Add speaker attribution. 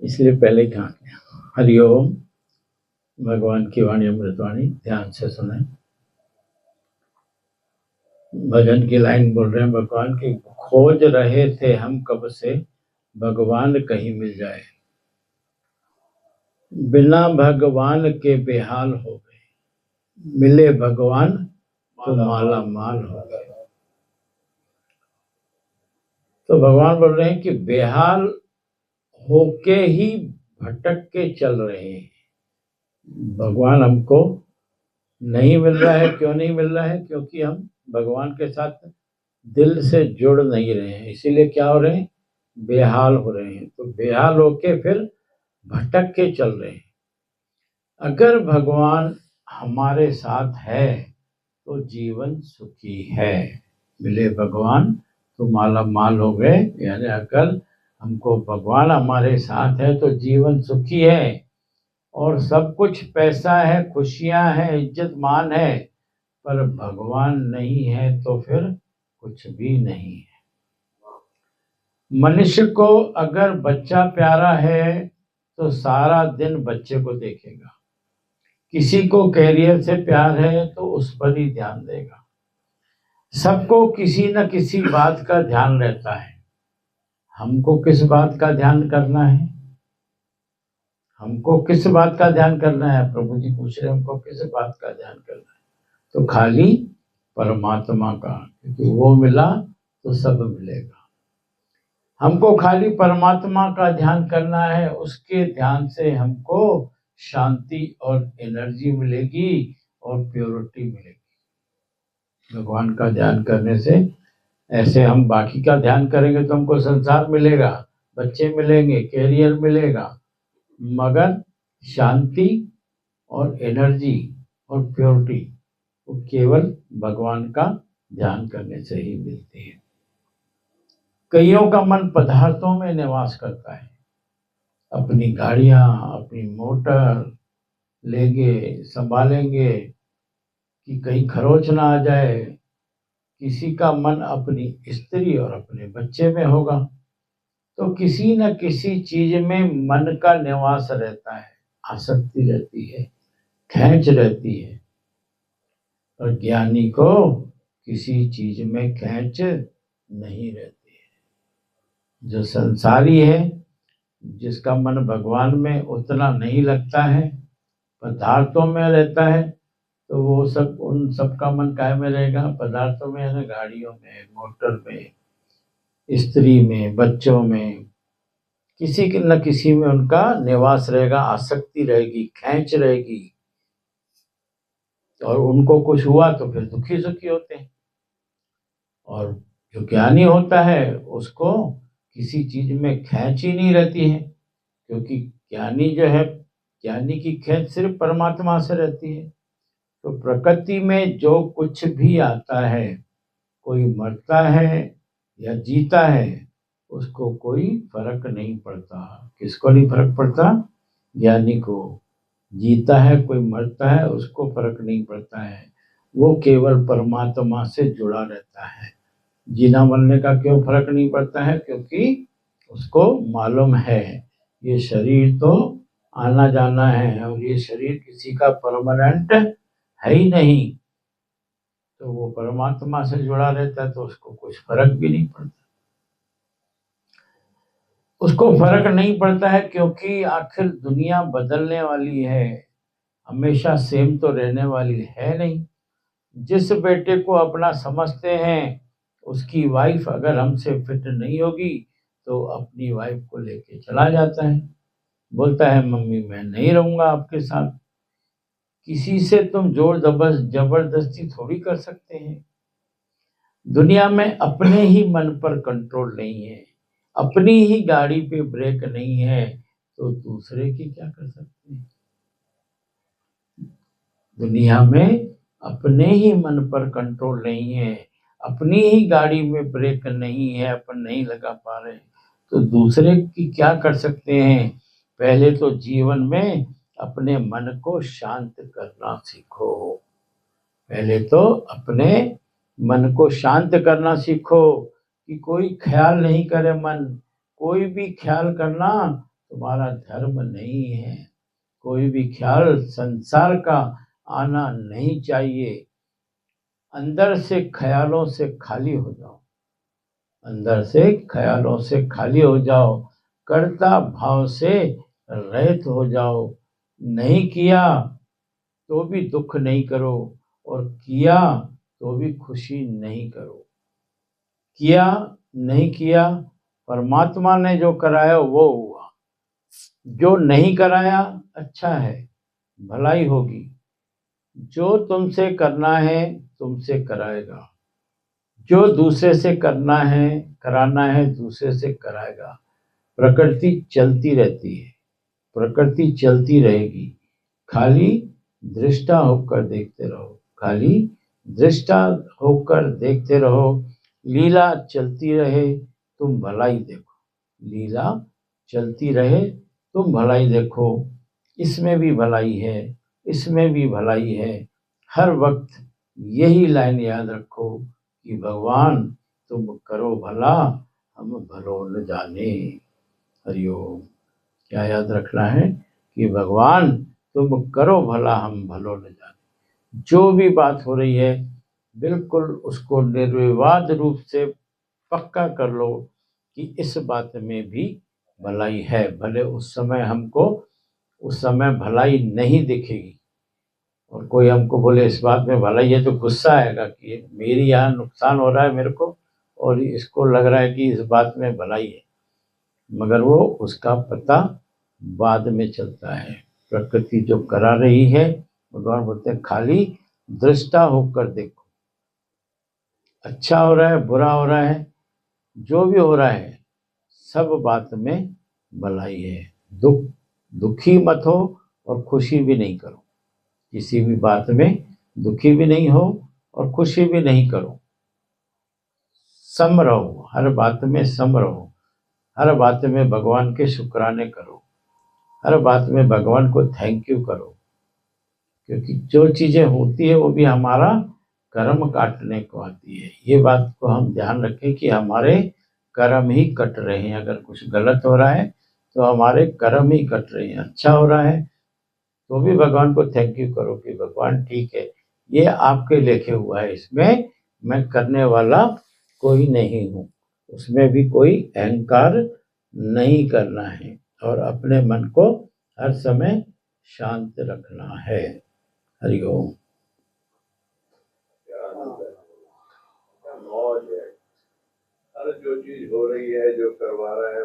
Speaker 1: इसलिए पहले ही कहा गया। हरिओम। भगवान की वाणी अमृतवाणी ध्यान से सुने। भजन की लाइन बोल रहे हैं भगवान की, खोज रहे थे हम कब से भगवान कहीं मिल जाए, बिना भगवान के बेहाल हो गए, मिले भगवान तो माला माल हो गए। तो भगवान बोल रहे हैं कि बेहाल होके ही भटक के चल रहे हैं। भगवान हमको नहीं मिल रहा है। क्यों नहीं मिल रहा है? क्योंकि हम भगवान के साथ दिल से जुड़ नहीं रहे हैं, इसीलिए क्या हो रहे हैं? बेहाल हो रहे हैं। तो बेहाल होके फिर भटक के चल रहे हैं। अगर भगवान हमारे साथ है तो जीवन सुखी है। मिले भगवान तो माला माल हो गए, यानी अगर हमको भगवान हमारे साथ है तो जीवन सुखी है और सब कुछ पैसा है, खुशियां हैं, इज्जत मान है, पर भगवान नहीं है तो फिर कुछ भी नहीं है। मनुष्य को अगर बच्चा प्यारा है तो सारा दिन बच्चे को देखेगा। किसी को कैरियर से प्यार है तो उस पर ही ध्यान देगा। सबको किसी न किसी बात का ध्यान रहता है। हमको किस बात का ध्यान करना है? हमको किस बात का ध्यान करना है? प्रभु जी पूछ रहे हैं हमको किस बात का ध्यान करना है? तो खाली परमात्मा का, क्योंकि वो मिला तो सब मिलेगा। हमको खाली परमात्मा का ध्यान करना है, उसके ध्यान से हमको शांति और एनर्जी मिलेगी और प्योरिटी मिलेगी। भगवान का ध्यान करने से, ऐसे हम बाकी का ध्यान करेंगे तो हमको संसार मिलेगा, बच्चे मिलेंगे, कैरियर मिलेगा, मगर शांति और एनर्जी और प्योरिटी वो केवल भगवान का ध्यान करने से ही मिलती है। कईयों का मन पदार्थों में निवास करता है। अपनी गाड़ियां, अपनी मोटर लेंगे, संभालेंगे कि कहीं खरोच ना आ जाए। किसी का मन अपनी स्त्री और अपने बच्चे में होगा। तो किसी न किसी चीज में मन का निवास रहता है, आसक्ति रहती है, खेच रहती है। और ज्ञानी को किसी चीज में खेच नहीं रहती है। जो संसारी है, जिसका मन भगवान में उतना नहीं लगता है, पदार्थों में रहता है, तो वो सब, उन सब का मन काय में रहेगा? पदार्थों में, यानी गाड़ियों में, मोटर में, स्त्री में, बच्चों में, किसी न किसी में उनका निवास रहेगा, आसक्ति रहेगी, खेच रहेगी। और उनको कुछ हुआ तो फिर दुखी सुखी होते हैं। और जो ज्ञानी होता है उसको किसी चीज में खेच ही नहीं रहती है, क्योंकि ज्ञानी जो है, ज्ञानी की खेच सिर्फ परमात्मा से रहती है। तो प्रकृति में जो कुछ भी आता है, कोई मरता है या जीता है, उसको कोई फर्क नहीं पड़ता। किसको नहीं फर्क पड़ता? ज्ञानी को। जीता है कोई, मरता है, उसको फर्क नहीं पड़ता है। वो केवल परमात्मा से जुड़ा रहता है। जीना मरने का क्यों फर्क नहीं पड़ता है? क्योंकि उसको मालूम है ये शरीर तो आना जाना है और ये शरीर किसी का परमानेंट है ही नहीं। तो वो परमात्मा से जुड़ा रहता है तो उसको कुछ फर्क भी नहीं पड़ता। उसको फर्क नहीं पड़ता है क्योंकि आखिर दुनिया बदलने वाली है, हमेशा सेम तो रहने वाली है नहीं। जिस बेटे को अपना समझते हैं, उसकी वाइफ अगर हमसे फिट नहीं होगी तो अपनी वाइफ को लेके चला जाता है, बोलता है मम्मी मैं नहीं रहूंगा आपके साथ। किसी से तुम जोर जबरदस्ती थोड़ी कर सकते हैं। दुनिया में अपने ही मन पर कंट्रोल नहीं है, अपनी ही गाड़ी पे ब्रेक नहीं है, तो दूसरे की क्या कर सकते हैं? दुनिया में अपने ही मन पर कंट्रोल नहीं है, अपनी ही गाड़ी में ब्रेक नहीं है, अपन नहीं लगा पा रहे, तो दूसरे की क्या कर सकते हैं? पहले तो जीवन में अपने मन को शांत करना सीखो। पहले तो अपने मन को शांत करना सीखो कि कोई ख्याल नहीं करे मन। कोई भी ख्याल करना तुम्हारा धर्म नहीं है। कोई भी ख्याल संसार का आना नहीं चाहिए। अंदर से ख्यालों से खाली हो जाओ, अंदर से ख्यालों से खाली हो जाओ, कर्ता भाव से रहित हो जाओ। नहीं किया तो भी दुख नहीं करो, और किया तो भी खुशी नहीं करो। किया नहीं किया, परमात्मा ने जो कराया वो हुआ। जो नहीं कराया अच्छा है, भलाई होगी। जो तुमसे करना है तुमसे कराएगा, जो दूसरे से करना है कराना है दूसरे से कराएगा। प्रकृति चलती रहती है, प्रकृति चलती रहेगी। खाली दृष्टा होकर देखते रहो, खाली दृष्टा होकर देखते रहो। लीला चलती रहे तुम भलाई देखो, लीला चलती रहे तुम भलाई देखो। इसमें भी भलाई है, इसमें भी भलाई है। हर वक्त यही लाइन याद रखो कि भगवान तुम करो भला, हम भलो न जाने। हरिओम। क्या याद रखना है कि भगवान तुम करो भला, हम भलो न जाने। जो भी बात हो रही है बिल्कुल उसको निर्विवाद रूप से पक्का कर लो कि इस बात में भी भलाई है। भले उस समय हमको उस समय भलाई नहीं दिखेगी, और कोई हमको बोले इस बात में भलाई है, तो गुस्सा आएगा कि मेरी यहाँ नुकसान हो रहा है मेरे को, और इसको लग रहा है कि इस बात में भलाई है। मगर वो उसका पता बाद में चलता है। प्रकृति जो करा रही है, भगवान बोलते हैं खाली दृष्टा होकर देखो। अच्छा हो रहा है, बुरा हो रहा है, जो भी हो रहा है, सब बात में भलाई है। दुखी मत हो और खुशी भी नहीं करो। किसी भी बात में दुखी भी नहीं हो और खुशी भी नहीं करो। सम रहो, हर बात में सम रहो। हर बात में भगवान के शुक्राने करो, हर बात में भगवान को थैंक यू करो। क्योंकि जो चीजें होती है वो भी हमारा कर्म काटने को आती है। ये बात को हम ध्यान रखें कि हमारे कर्म ही कट रहे हैं। अगर कुछ गलत हो रहा है तो हमारे कर्म ही कट रहे हैं। अच्छा हो रहा है तो भी भगवान को थैंक यू करो कि भगवान ठीक है, ये आपके लेखे हुआ है, इसमें मैं करने वाला कोई नहीं हूँ। उसमें भी कोई अहंकार नहीं करना है, और अपने मन को हर समय शांत रखना है। हरिओम।
Speaker 2: मौज है। हर जो चीज हो रही है, जो करवा रहा है,